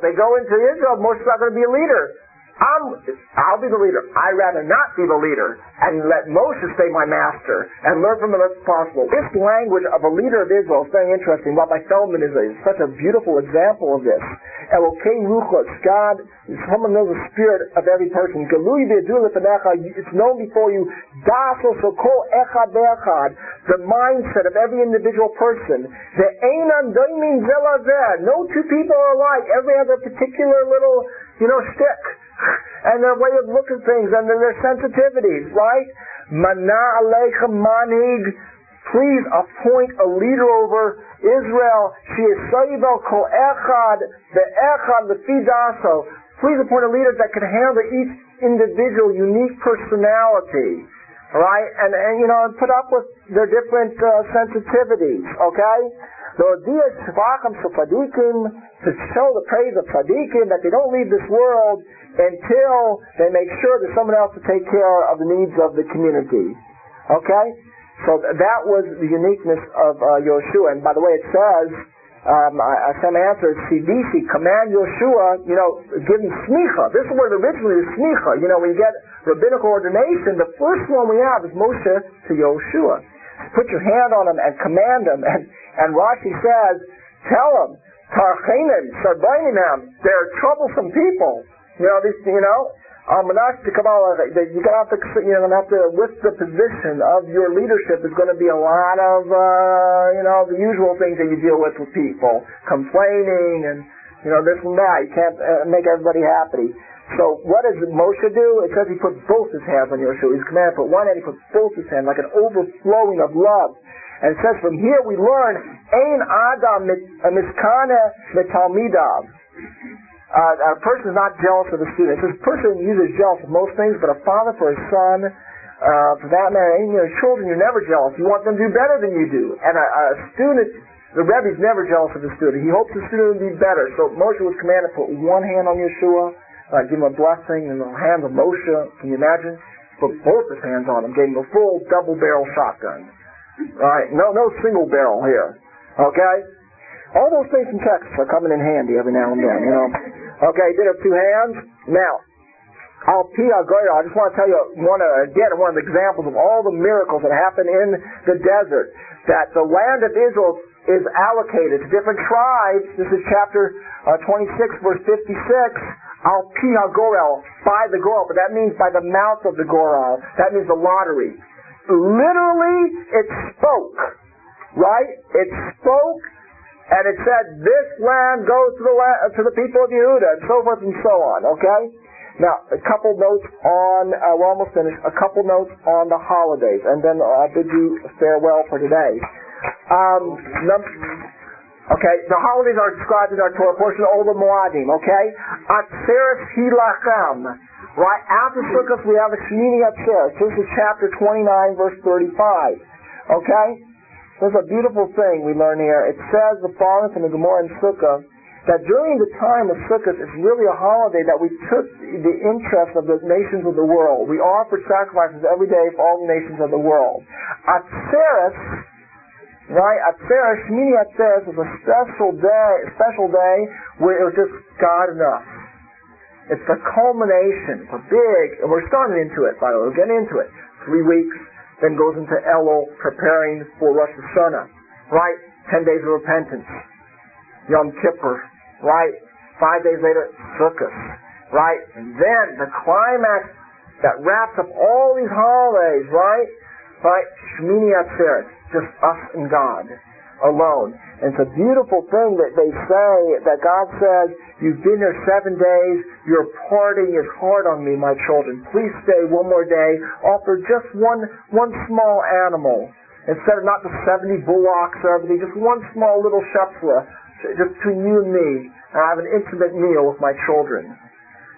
they go into Israel, Moshe's not going to be a leader. I'll be the leader. I'd rather not be the leader and let Moshe stay my master and learn from him as possible. This language of a leader of Israel is very interesting. Rabbi Feldman is such a beautiful example of this. Elokei Ruchos, God, someone knows the spirit of every person. Galui v'yadu lefanecha, it's known before you. Daso shokol echad be'echad, the mindset of every individual person. Ve'enan doimin zelazeh, no 2 people are alike. Every has a particular little, stick. And their way of looking at things, and their sensitivities, right? Mana aleichem manhig, please appoint a leader over Israel. She is soivel kol echad, the echad, the fidaso. Please appoint a leader that can handle each individual unique personality, right? And put up with their different sensitivities, okay? To show the praise of tzaddikim, that they don't leave this world until they make sure there's someone else to take care of the needs of the community. Okay? So that was the uniqueness of Yehoshua. And by the way, it says, some answers, CDC, command Yeshua, give him smicha. This word originally is smicha. When you get rabbinical ordination, the first one we have is Moshe to Yeshua. Put your hand on him and command him. And Rashi says, tell him, Tarchenim, Sarbainimam, they're troublesome people. Manasseh Kabbalah, you're gonna have to, with the position of your leadership, is going to be a lot of, the usual things that you deal with people, complaining and, this and that. You can't make everybody happy. So what does Moshe do? It says he put both his hands on Yeshua. He's commanded to put one hand, he puts both his hands, like an overflowing of love. And it says from here we learn, Ein Adam Miskane Metalmidav. A person is not jealous of a student. It says a person usually is jealous of most things, but a father for his son, for that matter, and your children, you're never jealous. You want them to do better than you do. And a student, the Rebbe is never jealous of the student. He hopes the student will be better. So Moshe was commanded to put one hand on Yeshua, give him a blessing, and the hand of Moshe, can you imagine? Put both his hands on him, gave him a full double-barrel shotgun. Right? No single barrel here. Okay? All those things in Texas are coming in handy every now and then, Okay, did have two hands. Now, I just want to tell you one of the examples of all the miracles that happen in the desert. That the land of Israel is allocated to different tribes. This is chapter 26, verse 56. Al pi hagorel, by the gorel, but that means by the mouth of the gorel. That means the lottery. Literally, it spoke. Right? It spoke. And it said, this land goes to the people of Yehuda, and so forth and so on, okay? Now, a couple notes on, we're almost finished, a couple notes on the holidays, and then I'll bid you farewell for today. Okay, the holidays are described in our Torah portion, Olam Moadim, okay? Atzeres Hilacham. Right after Sukkot, we have a Shemini Atzeres. This is chapter 29, verse 35, okay? There's a beautiful thing we learn here. It says the following from the Gemara in Sukkah, that during the time of Sukkot, it's really a holiday that we took the interest of the nations of the world. We offered sacrifices every day for all the nations of the world. Atzeres, right? Atzeres, Shmini Atzeres is a special day where it was just God enough. It's the culmination. It's a big, and we're starting into it, by the way. We're getting into it. 3 weeks. Then goes into Elul, preparing for Rosh Hashanah, right? 10 days of repentance. Yom Kippur, right? 5 days later, Sukkot, right? And then the climax that wraps up all these holidays, right? Right? Shmini Atzeres, just us and God alone. And it's a beautiful thing that they say, that God says, you've been here 7 days, your parting is hard on me, my children. Please stay one more day. Offer just one small animal. Instead of not the 70 bullocks or everything, just one small little shepsla, just between you and me. And I have an intimate meal with my children.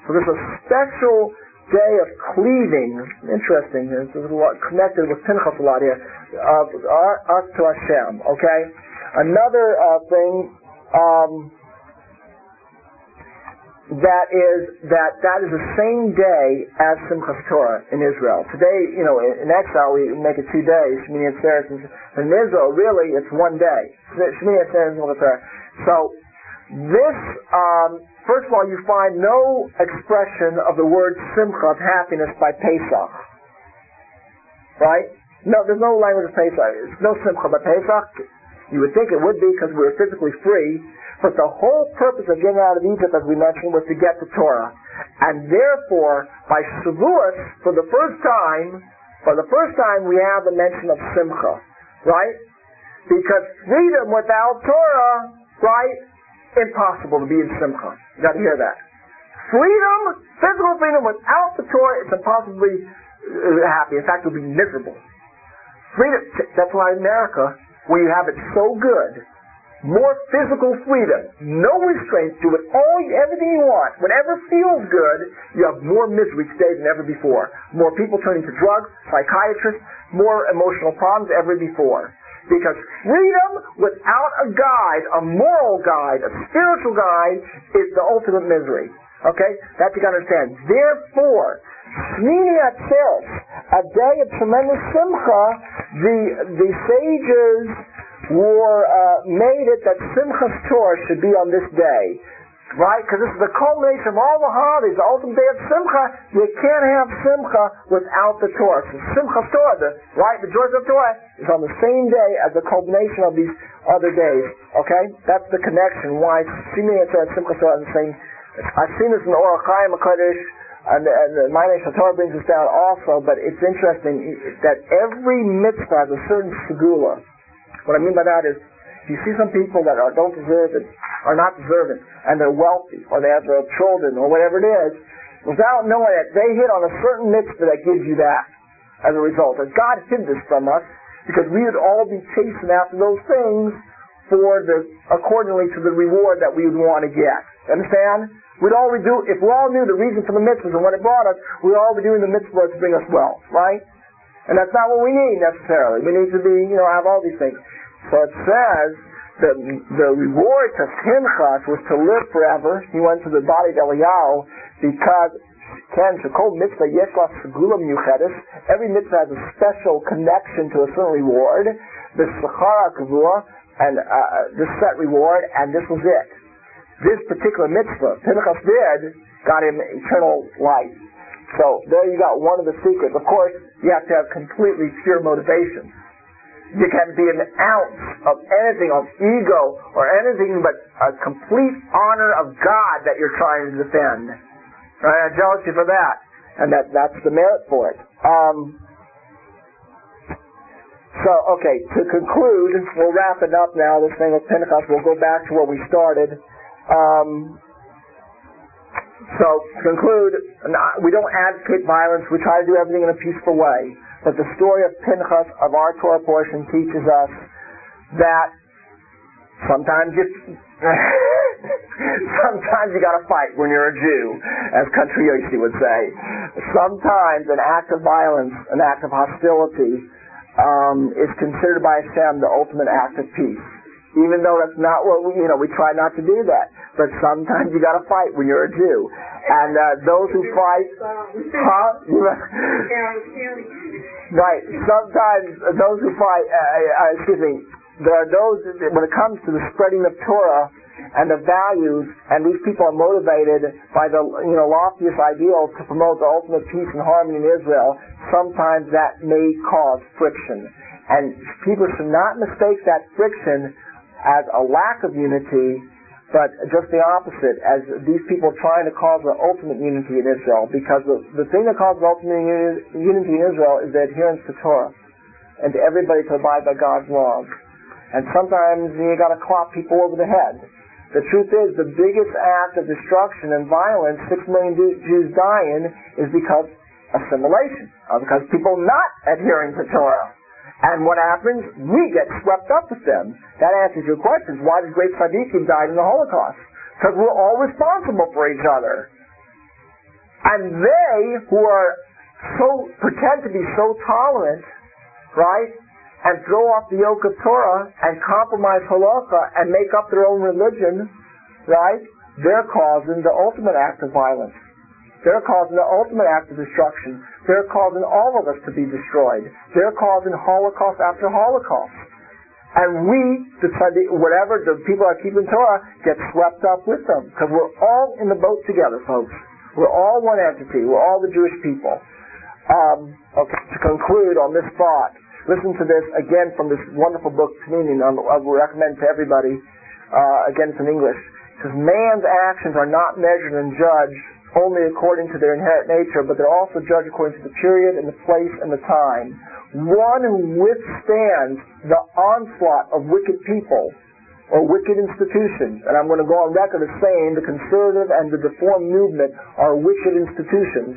So there's a special day of cleaving. Interesting. This is connected with Pinchas a lot here. Of us to Hashem. Okay? Another thing that is the same day as Simchas Torah in Israel. Today, in exile we make it 2 days, Shmini Atzeres. In Israel, really, it's 1 day. Shmini Atzeres and Torah. So this, first of all, you find no expression of the word Simcha, of happiness, by Pesach. Right? No, there's no language of Pesach. There's no Simcha by Pesach. You would think it would be because we were physically free, but the whole purpose of getting out of Egypt, as we mentioned, was to get to Torah. And therefore, by Shavuot, for the first time we have the mention of Simcha. Right? Because freedom without Torah, right? Impossible to be in Simcha. You got to hear that. Freedom, physical freedom without the Torah, it's impossible to be happy. In fact, it will be miserable. Freedom, that's why in America, where you have it so good, more physical freedom, no restraints, do it everything you want, whatever feels good, you have more misery today than ever before. More people turning to drugs, psychiatrists, more emotional problems than ever before. Because freedom without a guide, a moral guide, a spiritual guide, is the ultimate misery. Okay? That you got to understand. Therefore, Shmini Atzeres, a day of tremendous simcha, the sages made it that Simchas Torah should be on this day. Right? Because this is the culmination of all the holidays, the ultimate day of Simcha. You can't have Simcha without the Torah. So Simchas Torah, the joy of Torah, is on the same day as the culmination of these other days. Okay? That's the connection. Why Shemini Atzeret and Simchas Torah are the same. I've seen this in the Orach Chaim HaKadosh, and the Ma'anei Torah brings this down also, but it's interesting that every mitzvah has a certain segula. What I mean by that is, you see some people that don't deserve it, are not deserving, and they're wealthy, or they have their children, or whatever it is, without knowing it, they hit on a certain mitzvah that gives you that as a result. And God hid this from us, because we would all be chasing after those things accordingly to the reward that we would want to get. Understand? If we all knew the reason for the mitzvahs and what it brought us, we'd all be doing the mitzvahs to bring us wealth, right? And that's not what we need necessarily. We need to be, have all these things. So it says that the reward to Pinchas was to live forever. He went to the body of Eliyahu because every mitzvah has a special connection to a certain reward. The Sechara Kavua and this set reward, and this was it. This particular mitzvah, Pinchas did, got him eternal life. So there you got one of the secrets. Of course, you have to have completely pure motivation. You can't be an ounce of anything, of ego, or anything but a complete honor of God that you're trying to defend. Right? I jealous you for that. And that's the merit for it. To conclude, we'll wrap it up now, this thing with Pentecost. We'll go back to where we started. To conclude, we don't advocate violence. We try to do everything in a peaceful way. But the story of Pinchas, of our Torah portion, teaches us that sometimes you got to fight when you're a Jew, as Country Yoshi would say. Sometimes an act of violence, an act of hostility, is considered by Hashem the ultimate act of peace. Even though that's not what we try not to do that. But sometimes you got to fight when you're a Jew. And those who fight, right? Sometimes those who fight, there are those when it comes to the spreading of Torah and the values, and these people are motivated by the loftiest ideals to promote the ultimate peace and harmony in Israel. Sometimes that may cause friction, and people should not mistake that friction as a lack of unity, but just the opposite, as these people trying to cause the ultimate unity in Israel, because the thing that causes ultimate unity in Israel is the adherence to Torah, and to everybody to abide by God's laws. And sometimes you got to clop people over the head. The truth is, the biggest act of destruction and violence, 6 million Jews dying, is because assimilation, because people not adhering to Torah. And what happens? We get swept up with them. That answers your question. Why did great tzaddikim die in the Holocaust? Because we're all responsible for each other. And they, who pretend to be so tolerant, right, and throw off the yoke of Torah and compromise halacha and make up their own religion, right, they're causing the ultimate act of violence. They're causing the ultimate act of destruction. They're causing all of us to be destroyed. They're causing Holocaust after Holocaust. And we, the people that are keeping Torah, get swept up with them. Because we're all in the boat together, folks. We're all one entity. We're all the Jewish people. To conclude on this thought, listen to this again from this wonderful book, Communion, I would recommend to everybody. Again, it's in English. It says, man's actions are not measured and judged only according to their inherent nature, but they're also judged according to the period and the place and the time. One who withstands the onslaught of wicked people or wicked institutions, and I'm going to go on record as saying the conservative and the reform movement are wicked institutions,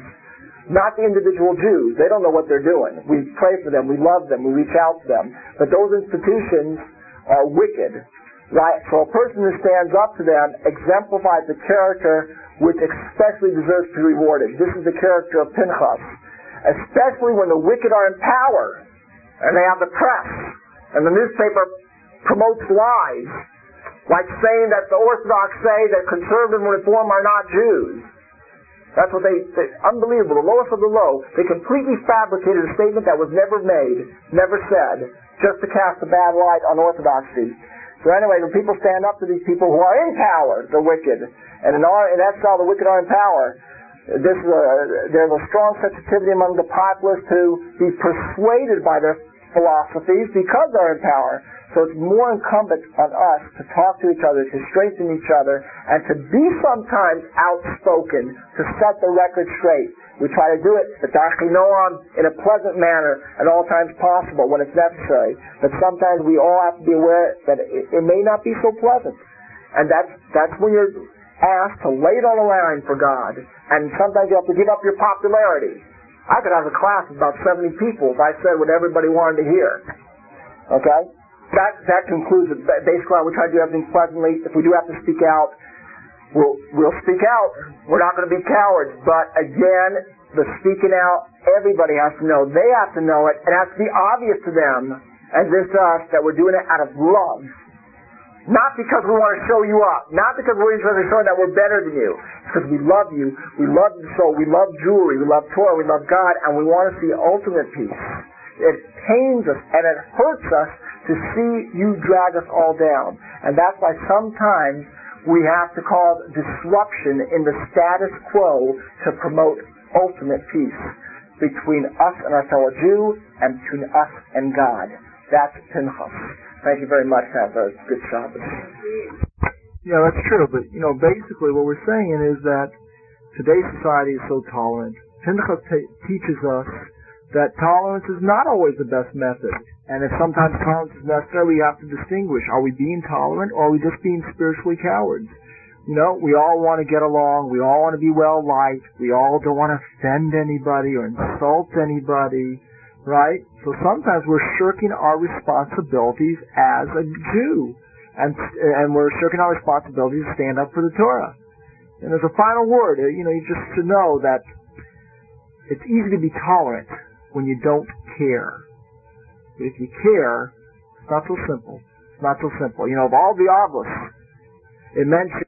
not the individual Jews. They don't know what they're doing. We pray for them, we love them, we reach out to them, but those institutions are wicked. Right? So a person who stands up to them exemplifies the character which especially deserves to be rewarded. This is the character of Pinchas. Especially when the wicked are in power, and they have the press, and the newspaper promotes lies, like saying that the Orthodox say that conservative and reform are not Jews. That's what unbelievable, the lowest of the low. They completely fabricated a statement that was never made, never said, just to cast a bad light on orthodoxy. So anyway, when people stand up to these people who are in power, the wicked, and in that style, the wicked are in power, there's a strong sensitivity among the populace to be persuaded by their philosophies because they're in power. So it's more incumbent on us to talk to each other, to strengthen each other, and to be sometimes outspoken, to set the record straight. We try to do it, in a pleasant manner at all times possible when it's necessary. But sometimes we all have to be aware that it may not be so pleasant. And that's when you're asked to lay it on the line for God. And sometimes you have to give up your popularity. I could have a class of about 70 people if I said what everybody wanted to hear. Okay? That concludes it. Basically, we try to do everything pleasantly. If we do have to speak out, we'll speak out. We're not going to be cowards. But again, the speaking out, everybody has to know. They have to know it. It has to be obvious to them, as is to us, that we're doing it out of love. Not because we want to show you up. Not because we're interested in showing that we're better than you. It's because we love you. We love the soul. We love jewelry. We love Torah. We love God. And we want to see ultimate peace. It pains us and it hurts us to see you drag us all down. And that's why sometimes we have to cause disruption in the status quo to promote ultimate peace between us and our fellow Jew and between us and God. That's Pinchas. Thank you very much. Have a good Shabbos. Yeah, that's true. But, basically what we're saying is that today's society is so tolerant. Pinchas teaches us that tolerance is not always the best method. And if sometimes tolerance is necessary, we have to distinguish. Are we being tolerant or are we just being spiritually cowards? We all want to get along. We all want to be well-liked. We all don't want to offend anybody or insult anybody, right? So sometimes we're shirking our responsibilities as a Jew. And we're shirking our responsibilities to stand up for the Torah. And there's a final word, just to know that it's easy to be tolerant when you don't care. But if you care, it's not so simple. It's not so simple. Of all the obelisk, it mentions